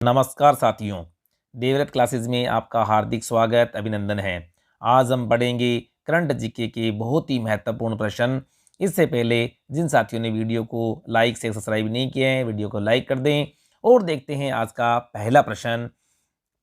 नमस्कार साथियों, देवव्रत क्लासेस में आपका हार्दिक स्वागत अभिनंदन है। आज हम पढ़ेंगे करंट जीके के बहुत ही महत्वपूर्ण प्रश्न। इससे पहले जिन साथियों ने वीडियो को लाइक से सब्सक्राइब नहीं किया है, वीडियो को लाइक कर दें और देखते हैं आज का पहला प्रश्न।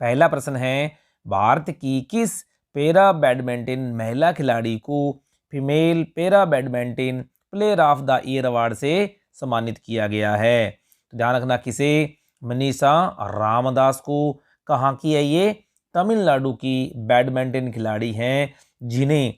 पहला प्रश्न है, भारत की किस पैरा बैडमिंटन महिला खिलाड़ी को female para badminton player of the year award से सम्मानित किया गया है? तो ध्यान रखना, किसे? मनीषा रामदास को। कहाँ की है ये? तमिलनाडु की बैडमिंटन खिलाड़ी हैं जिन्हें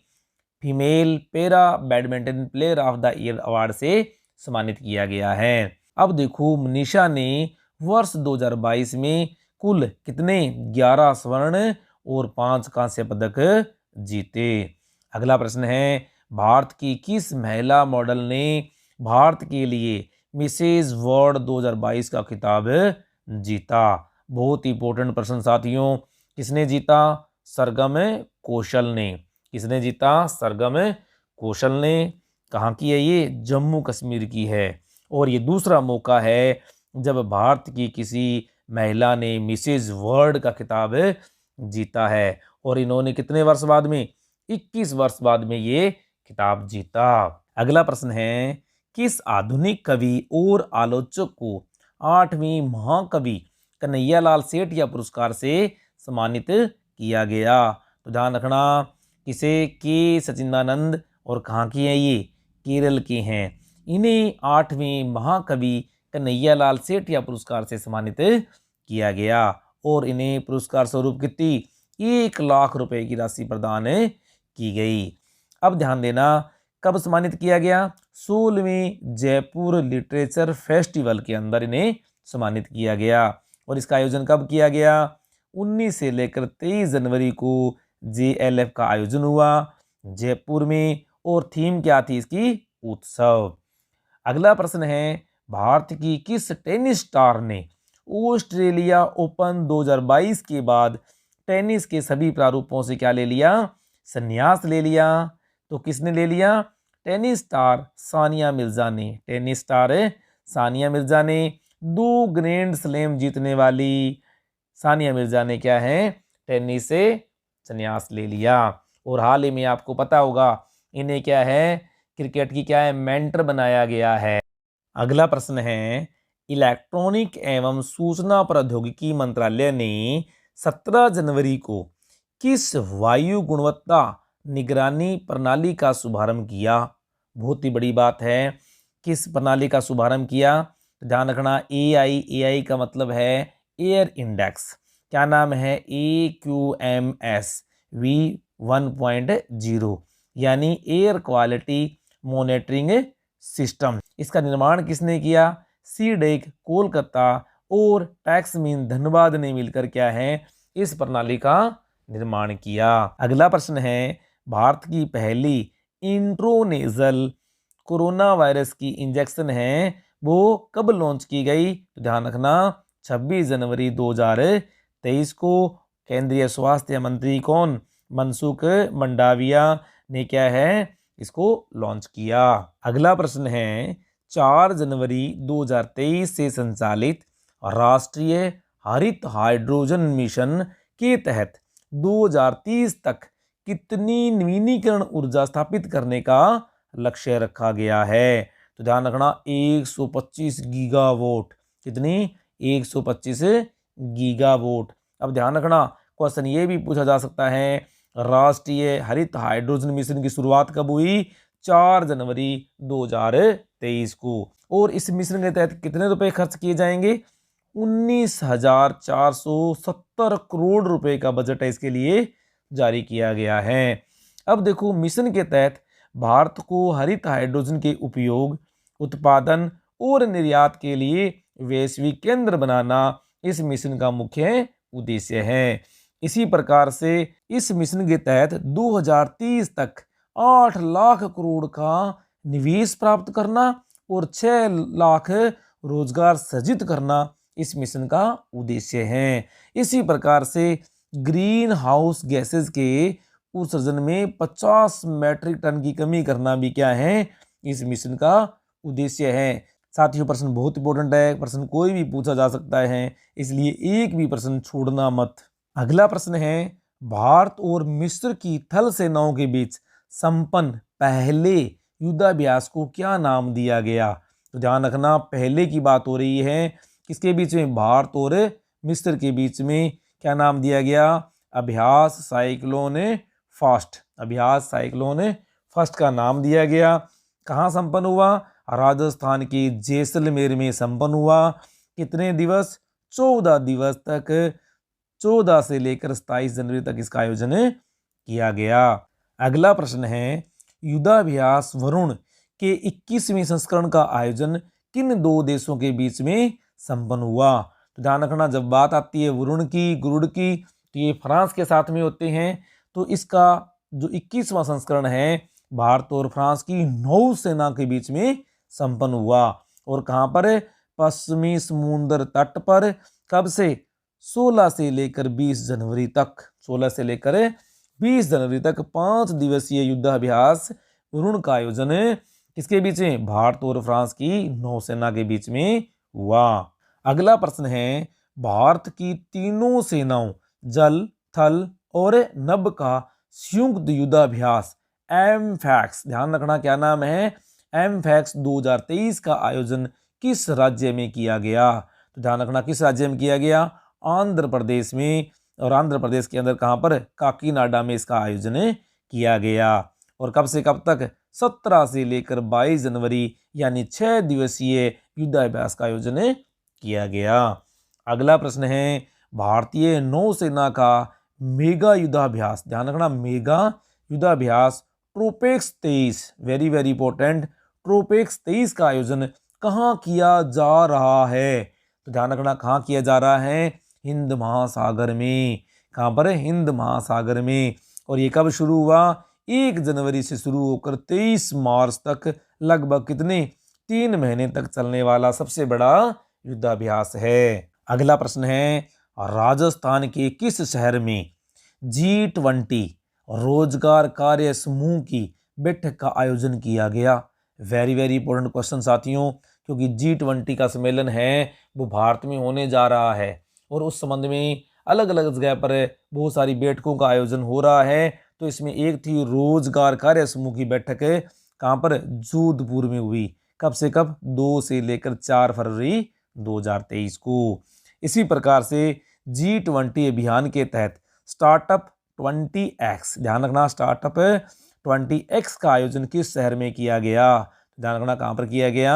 female para badminton player of the year award से सम्मानित किया गया है। अब देखो, मनीषा ने वर्ष 2022 में कुल कितने 11 स्वर्ण और 5 कांस्य पदक जीते। अगला प्रश्न है, भारत की किस महिला मॉडल ने भारत के लिए मिसेज वर्ल्ड 2022 का खिताब जीता? बहुत ही इंपॉर्टेंट प्रश्न साथियों। किसने जीता? सरगम कौशल ने। किसने जीता? सरगम कौशल ने। कहाँ की है ये? जम्मू कश्मीर की है। और ये दूसरा मौका है जब भारत की किसी महिला ने मिसेज वर्ल्ड का खिताब जीता है। और इन्होंने कितने वर्ष बाद में? 21 वर्ष बाद में ये खिताब जीता। अगला प्रश्न है, किस आधुनिक कवि और आलोचक को 8वीं महाकवि कन्हैयालाल सेठिया पुरस्कार से सम्मानित किया गया? तो ध्यान रखना, किसे? के सचिदानंद। और कहाँ की है ये? केरल के हैं। इन्हें 8वीं महाकवि कन्हैयालाल सेठिया पुरस्कार से सम्मानित किया गया और इन्हें पुरस्कार स्वरूप कितनी 1 लाख रुपए की राशि प्रदान की गई। अब ध्यान देना, कब सम्मानित किया गया? 16वीं जयपुर लिटरेचर फेस्टिवल के अंदर इन्हें सम्मानित किया गया। और इसका आयोजन कब किया गया? 19 से लेकर 23 जनवरी को JLF का आयोजन हुआ जयपुर में। और थीम क्या थी इसकी? उत्सव। अगला प्रश्न है, भारत की किस टेनिस स्टार ने ऑस्ट्रेलिया ओपन 2022 के बाद टेनिस के सभी प्रारूपों से क्या ले लिया? संन्यास ले लिया। तो किसने ले लिया? टेनिस स्टार सानिया मिर्जा ने। टेनिस स्टार सानिया मिर्जा ने। 2 ग्रैंड स्लैम जीतने वाली सानिया मिर्जा ने क्या है? टेनिस से संन्यास ले लिया। और हाल ही में आपको पता होगा, इन्हें क्या है? क्रिकेट की क्या है? मेंटर बनाया गया है। अगला प्रश्न है, इलेक्ट्रॉनिक एवं सूचना प्रौद्योगिकी मंत्रालय ने 17 जनवरी को किस वायु गुणवत्ता निगरानी प्रणाली का शुभारंभ किया? बहुत ही बड़ी बात है। किस प्रणाली का शुभारंभ किया? ध्यान रखना, AI का मतलब है एयर इंडेक्स। क्या नाम है? AQMS V1.0 यानी एयर क्वालिटी मॉनिटरिंग सिस्टम। इसका निर्माण किसने किया? सीडेक कोलकाता और टैक्समीन धनबाद ने मिलकर क्या है? इस प्रणाली का निर्माण किया। अगला प्रश्न है, भारत की पहली इंट्रोनेजल कोरोना वायरस की इंजेक्शन है वो कब लॉन्च की गई? तो ध्यान रखना, 26 जनवरी 2023 को। केंद्रीय स्वास्थ्य मंत्री कौन? मनसुख मंडाविया ने क्या है? इसको लॉन्च किया। अगला प्रश्न है, 4 जनवरी 2023 से संचालित राष्ट्रीय हरित हाइड्रोजन मिशन के तहत 2030 तक कितनी नवीनीकरण ऊर्जा स्थापित करने का लक्ष्य रखा गया है? तो ध्यान रखना, 125 गीगावाट। कितनी? 125 गीगावाट। अब ध्यान रखना, क्वेश्चन ये भी पूछा जा सकता है, राष्ट्रीय हरित हाइड्रोजन मिशन की शुरुआत कब हुई? 4 जनवरी 2023 को। और इस मिशन के तहत कितने रुपए खर्च किए जाएंगे? 19,470 करोड़ रुपए का बजट है इसके लिए जारी किया गया है। अब देखो, मिशन के तहत भारत को हरित हाइड्रोजन के उपयोग, उत्पादन और निर्यात के लिए वैश्विक केंद्र बनाना इस मिशन का मुख्य उद्देश्य है। इसी प्रकार से इस मिशन के तहत 2030 तक 8 लाख करोड़ का निवेश प्राप्त करना और 6 लाख रोजगार सृजित करना इस मिशन का उद्देश्य है। इसी प्रकार से ग्रीन हाउस गैसेस के उत्सर्जन में 50 मैट्रिक टन की कमी करना भी क्या है? इस मिशन का उद्देश्य है। साथियों प्रश्न बहुत इंपॉर्टेंट है, प्रश्न कोई भी पूछा जा सकता है, इसलिए एक भी प्रश्न छोड़ना मत। अगला प्रश्न है, भारत और मिस्र की थल सेनाओं के बीच संपन्न पहले युद्धाभ्यास को क्या नाम दिया गया? तो ध्यान रखना, पहले की बात हो रही है, किसके बीच में? भारत और मिस्र के बीच में क्या नाम दिया गया? अभ्यास साइक्लोन फर्स्ट। अभ्यास साइक्लोन फर्स्ट का नाम दिया गया। कहाँ संपन्न हुआ? राजस्थान के जैसलमेर में संपन्न हुआ। कितने दिवस? 14 दिवस तक, 14 से लेकर 27 जनवरी तक इसका आयोजन किया गया। अगला प्रश्न है, युद्धाभ्यास वरुण के 21वें संस्करण का आयोजन किन दो देशों के बीच में संपन्न हुआ? तो ध्यान रखना, जब बात आती है वरुण की, गुरुड़ की, तो ये फ्रांस के साथ में होते हैं। तो इसका जो 21वां संस्करण है भारत और फ्रांस की नौसेना के बीच में संपन्न हुआ। और कहां पर? पश्चिमी समुद्र तट पर। कब से? 16 से लेकर 20 जनवरी तक। 16 से लेकर 20 जनवरी तक 5 दिवसीय युद्धाभ्यास वरुण का आयोजन किसके बीच में? भारत और फ्रांस की नौसेना के बीच में हुआ। अगला प्रश्न है, भारत की तीनों सेनाओं जल, थल और नभ का संयुक्त युद्धाभ्यास एमफैक्स, ध्यान रखना क्या नाम है? एमफैक्स 2023 का आयोजन किस राज्य में किया गया? तो ध्यान रखना, किस राज्य में किया गया? आंध्र प्रदेश में। और आंध्र प्रदेश के अंदर कहां पर? काकीनाडा में इसका आयोजन किया गया। और कब से कब तक? 17 से लेकर 22 जनवरी, यानी 6 दिवसीय युद्धाभ्यास का आयोजन किया गया। अगला प्रश्न है, भारतीय नौसेना का मेगा युद्धाभ्यास, ध्यान रखना, मेगा युद्धाभ्यास ट्रोपेक्स 23, वेरी वेरी इंपॉर्टेंट, ट्रोपेक्स 23 का आयोजन कहाँ किया जा रहा है? तो ध्यान रखना, कहाँ किया जा रहा है? हिंद महासागर में। कहाँ पर? हिंद महासागर में। और ये कब शुरू हुआ? 1 जनवरी से शुरू होकर 23 मार्च तक, लगभग कितने? 3 महीने तक चलने वाला सबसे बड़ा युद्धाभ्यास है। अगला प्रश्न है, राजस्थान के किस शहर में G20 रोजगार कार्य समूह की बैठक का आयोजन किया गया? वेरी वेरी इंपॉर्टेंट क्वेश्चन साथियों, क्योंकि G20 का सम्मेलन है वो भारत में होने जा रहा है और उस संबंध में अलग अलग जगह पर बहुत सारी बैठकों का आयोजन हो रहा है। तो इसमें एक थी रोजगार कार्य समूह की बैठक, कहाँ पर? जोधपुर में हुई। कब से कब? 2 से लेकर 4 फरवरी 2023 को। इसी प्रकार से G20 अभियान के तहत स्टार्टअप 20x, ध्यान रखना, स्टार्टअप 20x का आयोजन किस शहर में किया गया? ध्यान रखना, कहाँ पर किया गया?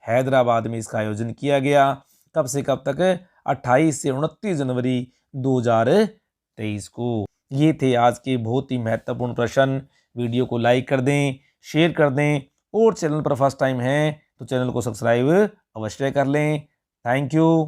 हैदराबाद में इसका आयोजन किया गया। कब से कब तक? 28 से 29 जनवरी 2023 को। ये थे आज के बहुत ही महत्वपूर्ण प्रश्न। वीडियो को लाइक कर दें, शेयर कर दें, और चैनल पर फर्स्ट टाइम है तो चैनल को सब्सक्राइब अवश्य कर लें। Thank you.